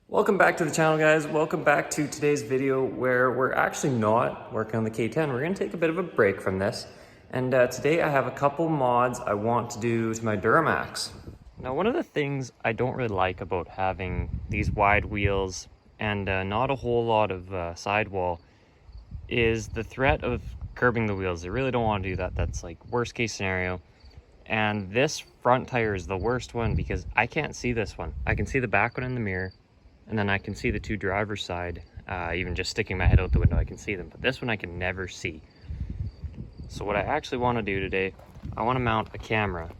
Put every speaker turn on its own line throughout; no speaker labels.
Welcome back to the channel, guys. Welcome back to today's video where we're actually not working on the K10. We're gonna take a bit of a break from this. And today I have a couple mods I want to do to my Duramax. Now, one of the things I don't really like about having these wide wheels and not a whole lot of sidewall is the threat of curbing the wheels. I really don't want to do that. That's like worst case scenario. And this front tire is the worst one because I can't see this one. I can see the back one in the mirror, and then I can see the two driver's side. Even just sticking my head out the window, I can see them. But this one I can never see. So what I actually want to do today, I want to mount a camera.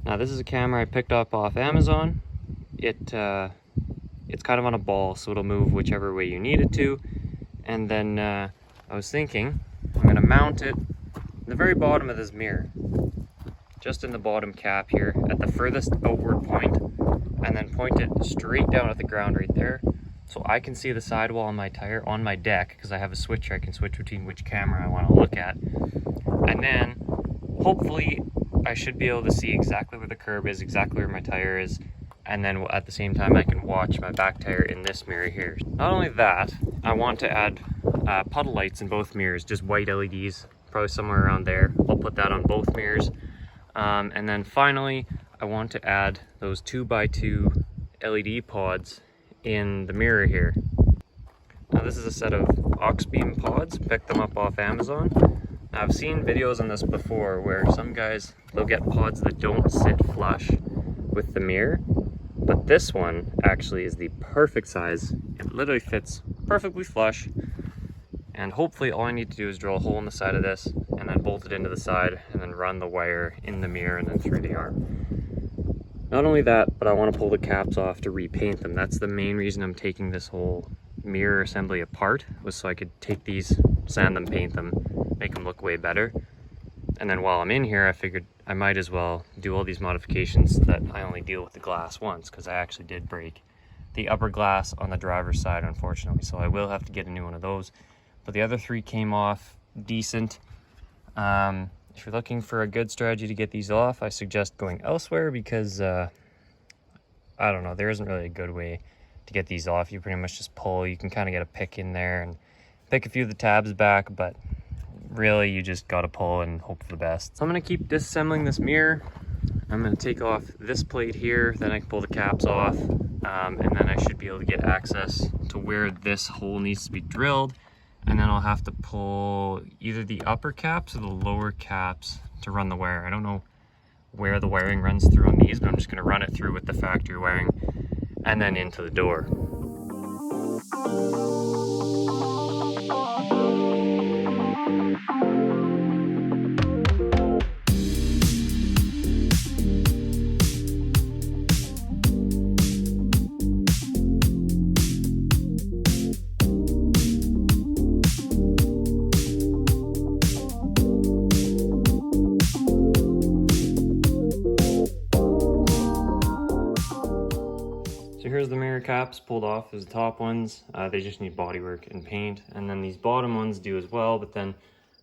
Now this is a camera I picked up off Amazon. It's kind of on a ball, so it'll move whichever way you need it to. And then I was thinking, I'm going to mount it in the very bottom of this mirror. Just in the bottom cap here at the furthest outward point, and then point it straight down at the ground right there, so I can see the sidewall on my tire on my deck, because I have a switcher. I can switch between which camera I want to look at, and then hopefully I should be able to see exactly where the curb is, exactly where my tire is, and then at the same time I can watch my back tire in this mirror here. Not only that, I want to add puddle lights in both mirrors, just white LEDs, probably somewhere around there. I'll put that on both mirrors. And then finally, I want to add those 2x2 LED pods in the mirror here. Now this is a set of aux beam pods, picked them up off Amazon. Now, I've seen videos on this before where some guys, they'll get pods that don't sit flush with the mirror, but this one actually is the perfect size. It literally fits perfectly flush, and hopefully all I need to do is drill a hole in the side of this and then bolt it into the side and then run the wire in the mirror and then through the arm. Not only that, but I want to pull the caps off to repaint them. That's the main reason I'm taking this whole mirror assembly apart, was so I could take these, sand them, paint them, make them look way better. And then while I'm in here, I figured I might as well do all these modifications so that I only deal with the glass once, because I actually did break the upper glass on the driver's side, unfortunately, so I will have to get a new one of those. But the other three came off decent. If you're looking for a good strategy to get these off, I suggest going elsewhere, because I don't know, there isn't really a good way to get these off. You pretty much just pull. You can kind of get a pick in there and pick a few of the tabs back, but really you just got to pull and hope for the best. So I'm going to keep disassembling this mirror. I'm going to take off this plate here, then I can pull the caps off, and then I should be able to get access to where this hole needs to be drilled. And then I'll have to pull either the upper caps or the lower caps to run the wire. I don't know where the wiring runs through on these, but I'm just going to run it through with the factory wiring and then into the door. Here's the mirror caps pulled off as the top ones. They just need bodywork and paint, and then these bottom ones do as well, but then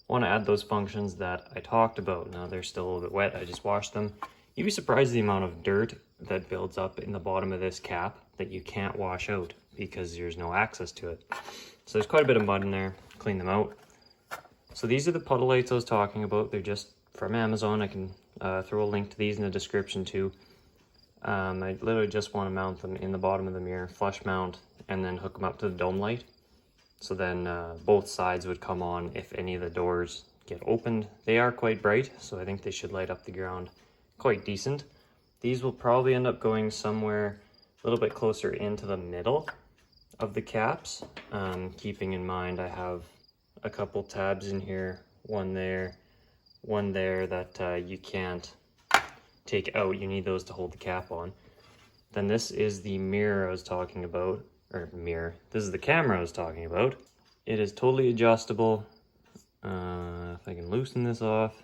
I want to add those functions that I talked about. Now they're still a little bit wet, I just washed them. You'd be surprised the amount of dirt that builds up in the bottom of this cap that you can't wash out because there's no access to it. So there's quite a bit of mud in there. Clean them out. So these are the puddle lights I was talking about. They're just from Amazon. I can throw a link to these in the description too. I literally just want to mount them in the bottom of the mirror, flush mount, and then hook them up to the dome light. So then both sides would come on if any of the doors get opened. They are quite bright, so I think they should light up the ground quite decent. These will probably end up going somewhere a little bit closer into the middle of the caps, keeping in mind I have a couple tabs in here, one there that you can't take out. You need those to hold the cap on. Then this is the mirror I was talking about, or mirror. This is the camera I was talking about. It is totally adjustable. If I can loosen this off,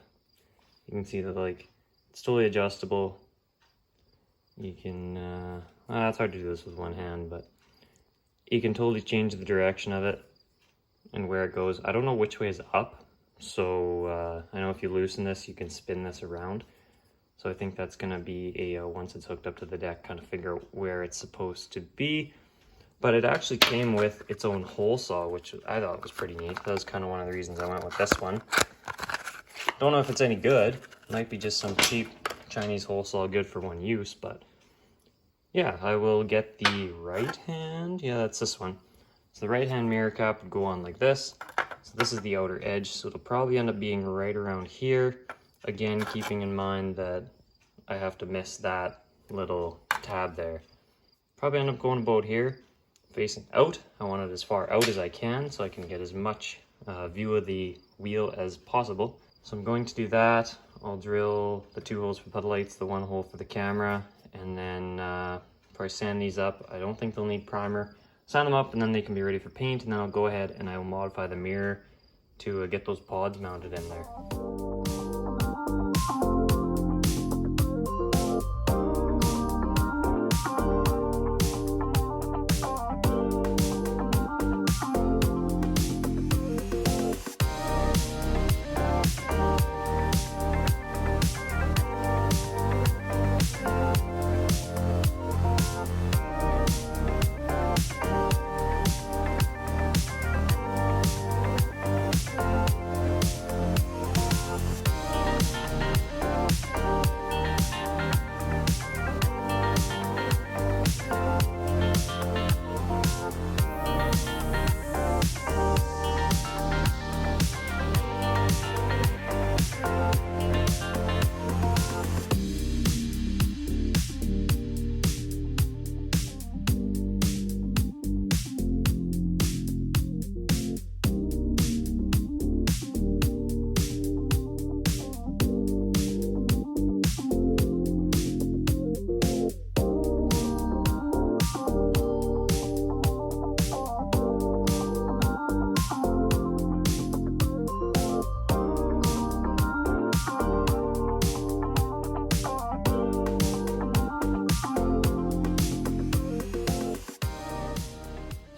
you can see that like it's totally adjustable. You can, it's hard to do this with one hand, but you can totally change the direction of it and where it goes. I don't know which way is up, so I know if you loosen this, you can spin this around. So I think that's going to be a, once it's hooked up to the deck, kind of figure out where it's supposed to be. But it actually came with its own hole saw, which I thought was pretty neat. That was kind of one of the reasons I went with this one. Don't know if it's any good. Might be just some cheap Chinese hole saw good for one use, but yeah, I will get the right hand. Yeah, that's this one. So the right hand mirror cap would go on like this. So this is the outer edge, so it'll probably end up being right around here. Again, keeping in mind that I have to miss that little tab there. Probably end up going about here, facing out. I want it as far out as I can so I can get as much view of the wheel as possible. So I'm going to do that. I'll drill the 2 holes for puddle lights, the 1 hole for the camera, and then probably sand these up. I don't think they'll need primer. Sand them up and then they can be ready for paint, and then I'll go ahead and I will modify the mirror to get those pods mounted in there.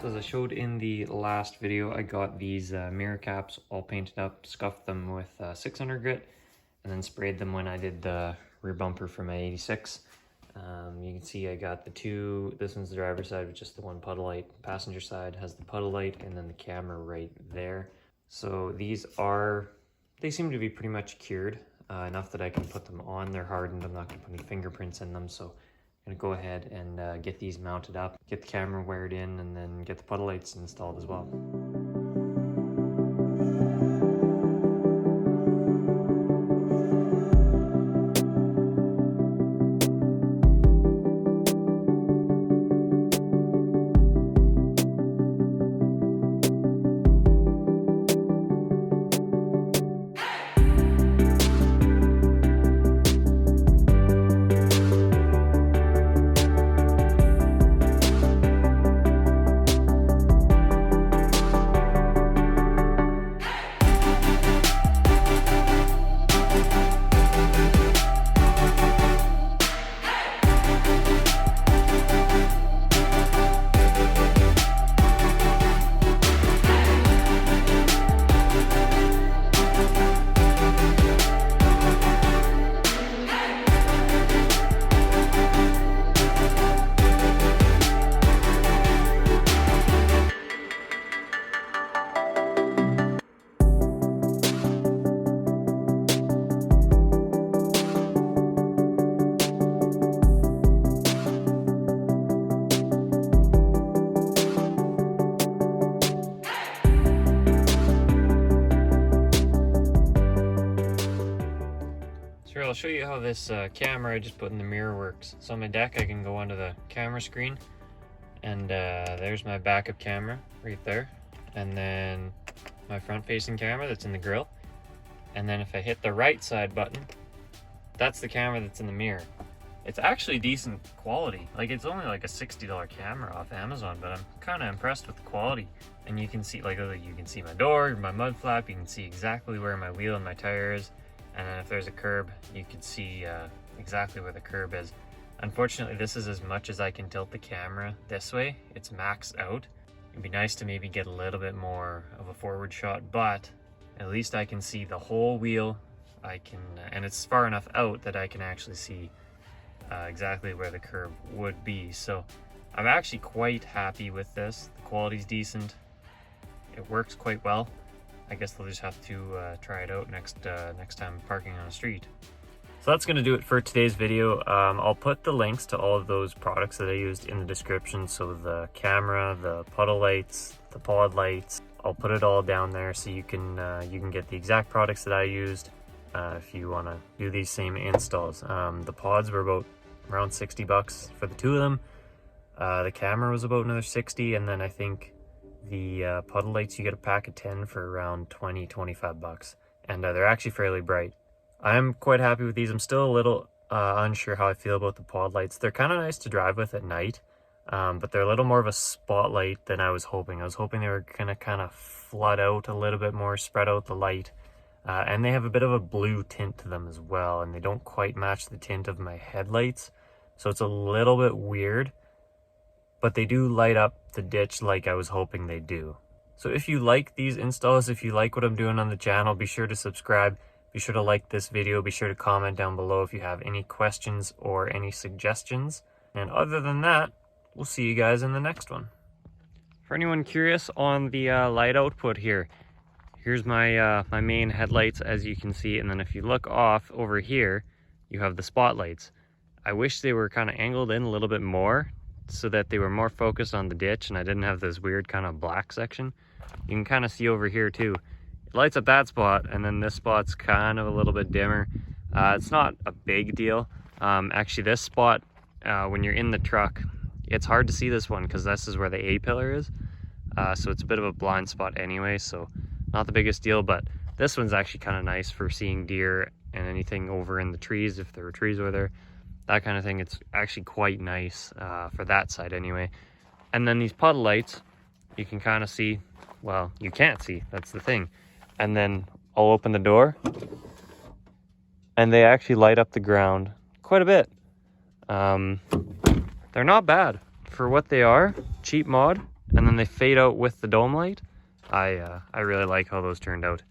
So as I showed in the last video, I got these mirror caps all painted up, scuffed them with 600 grit, and then sprayed them when I did the rear bumper for my 86. You can see I got the 2, this one's the driver's side with just the 1 puddle light. Passenger side has the puddle light and then the camera right there. So these they seem to be pretty much cured, enough that I can put them on. They're hardened, I'm not gonna put any fingerprints in them, so I'm gonna go ahead and get these mounted up, get the camera wired in, and then get the puddle lights installed as well. I'll show you how this camera I just put in the mirror works. So on my deck I can go onto the camera screen, and there's my backup camera right there, and then my front facing camera that's in the grill, and then if I hit the right side button, that's the camera that's in the mirror. It's actually decent quality. Like, it's only like a $60 camera off Amazon, but I'm kind of impressed with the quality. And you can see, like, you can see my door, my mud flap, you can see exactly where my wheel and my tire is. And then if there's a curb, you can see exactly where the curb is. Unfortunately, this is as much as I can tilt the camera this way. It's maxed out. It'd be nice to maybe get a little bit more of a forward shot, but at least I can see the whole wheel. I can, and it's far enough out that I can actually see exactly where the curb would be. So I'm actually quite happy with this. The quality's decent. It works quite well. I guess they'll just have to try it out next time parking on a street. So that's going to do it for today's video. I'll put the links to all of those products that I used in the description. So the camera, the puddle lights, the pod lights, I'll put it all down there so you can get the exact products that I used if you want to do these same installs. The pods were about around 60 bucks for the two of them. The camera was about another 60, and then I think the puddle lights, you get a pack of 10 for around 20-25 bucks, and they're actually fairly bright. I'm quite happy with these. I'm still a little unsure how I feel about the pod lights. They're kind of nice to drive with at night, but they're a little more of a spotlight than I was hoping. I was hoping they were gonna kind of flood out a little bit more, spread out the light, and they have a bit of a blue tint to them as well, and they don't quite match the tint of my headlights, so it's a little bit weird. But they do light up the ditch like I was hoping they do. So if you like these installs, if you like what I'm doing on the channel, be sure to subscribe. Be sure to like this video. Be sure to comment down below if you have any questions or any suggestions. And other than that, we'll see you guys in the next one. For anyone curious on the light output here, here's my my main headlights, as you can see. And then if you look off over here, you have the spotlights. I wish they were kind of angled in a little bit more, so that they were more focused on the ditch and I didn't have this weird kind of black section. You can kind of see over here too. It lights up that spot, and then this spot's kind of a little bit dimmer. It's not a big deal. Actually, this spot, when you're in the truck, it's hard to see this one because this is where the A-pillar is. So it's a bit of a blind spot anyway, so not the biggest deal, but this one's actually kind of nice for seeing deer and anything over in the trees, if there were trees over there. That kind of thing. It's actually quite nice for that side anyway. And then these puddle lights, you can kind of see, well, you can't see, that's the thing. And then I'll open the door and they actually light up the ground quite a bit. They're not bad for what they are, cheap mod, and then they fade out with the dome light. I really like how those turned out.